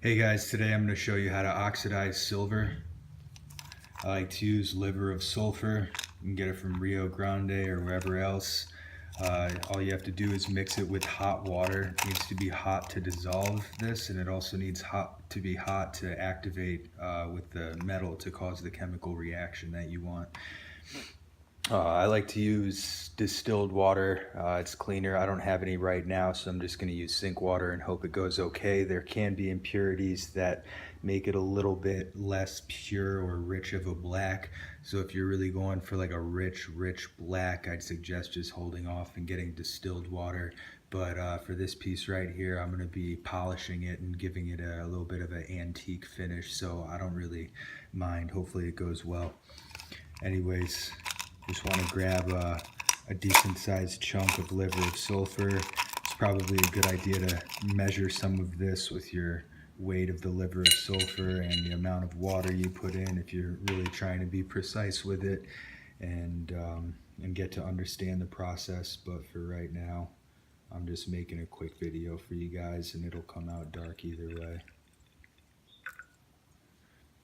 Hey guys, today I'm going to show you how to oxidize silver. I like to use liver of sulfur. You can get it from Rio Grande or wherever else. All you have to do is mix it with hot water. It needs to be hot to dissolve this, and it also needs to be hot to activate with the metal to cause the chemical reaction that you want. I like to use distilled water. It's cleaner. I don't have any right now, so I'm just going to use sink water and hope it goes okay. There can be impurities that make it a little bit less pure or rich of a black. So if you're really going for like a rich black, I'd suggest just holding off and getting distilled water. But for this piece right here, I'm going to be polishing it and giving it a little bit of an antique finish, so I don't really mind. Hopefully it goes well. Anyways, just want to grab a decent sized chunk of liver of sulfur. It's probably a good idea to measure some of this with your weight of the liver of sulfur and the amount of water you put in if you're really trying to be precise with it and get to understand the process. But for right now, I'm just making a quick video for you guys, and it'll come out dark either way.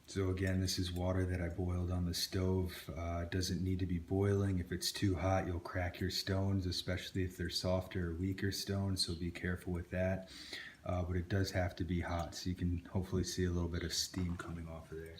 So again, this is water that I boiled on the stove. It doesn't need to be boiling. If it's too hot, you'll crack your stones, especially if they're softer or weaker stones, so be careful with that. But it does have to be hot, so you can hopefully see a little bit of steam coming off of there.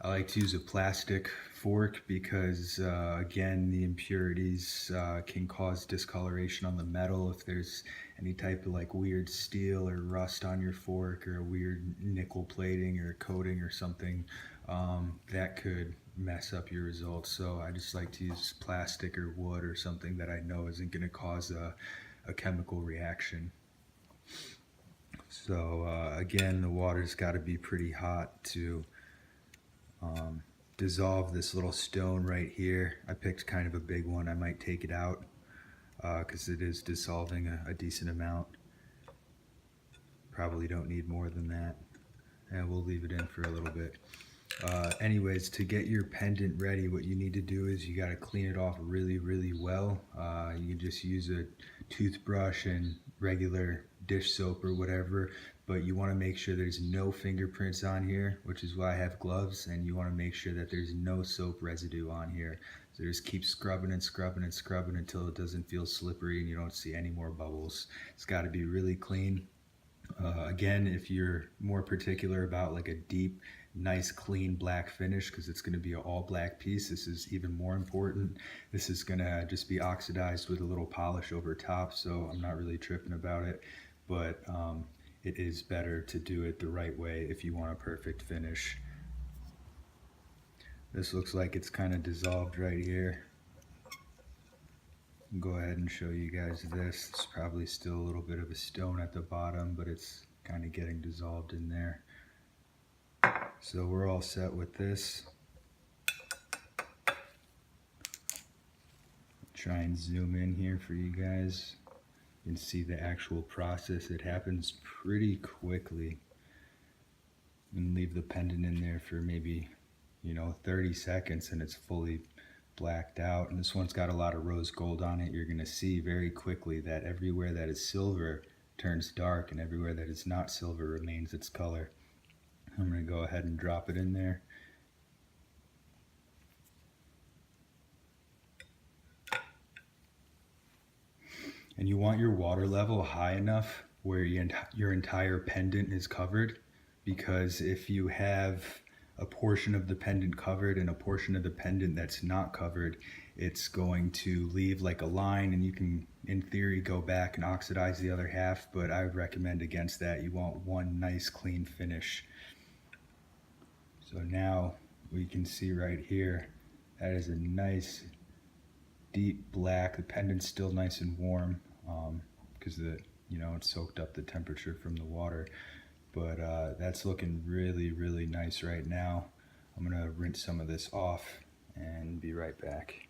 I like to use a plastic fork because, again, the impurities can cause discoloration on the metal. If there's any type of like weird steel or rust on your fork, or a weird nickel plating or coating or something, that could mess up your results. So I just like to use plastic or wood or something that I know isn't going to cause a chemical reaction. So again, the water's got to be pretty hot to dissolve this little stone right here. I picked kind of a big one. I might take it out because it is dissolving a decent amount. Probably don't need more than that, and we'll leave it in for a little bit. Anyways, to get your pendant ready, what you need to do is you got to clean it off really well. You can just use a toothbrush and regular dish soap or whatever, but you want to make sure there's no fingerprints on here, which is why I have gloves, and you want to make sure that there's no soap residue on here. So just keep scrubbing and scrubbing and scrubbing until it doesn't feel slippery and you don't see any more bubbles. It's got to be really clean. Again, if you're more particular about like a deep, nice, clean black finish, because it's going to be an all black piece, this is even more important. This is going to just be oxidized with a little polish over top, so I'm not really tripping about it. But it is better to do it the right way if you want a perfect finish. This looks like it's kind of dissolved right here. Go ahead and show you guys this. It's probably still a little bit of a stone at the bottom, but it's kind of getting dissolved in there. So we're all set with this. Try and zoom in here for you guys. You can see the actual process. It happens pretty quickly. And leave the pendant in there for maybe, 30 seconds and it's fully blacked out. And this one's got a lot of rose gold on it. You're going to see very quickly that everywhere that is silver turns dark, and everywhere that is not silver remains its color. I'm going to go ahead and drop it in there. And you want your water level high enough where your entire pendant is covered, because if you have a portion of the pendant covered and a portion of the pendant that's not covered, it's going to leave like a line, and you can, in theory, go back and oxidize the other half, but I would recommend against that. You want one nice clean finish. So now we can see right here, that is a nice deep black. The pendant's still nice and warm because it soaked up the temperature from the water, but that's looking really nice right now. I'm gonna rinse some of this off and be right back.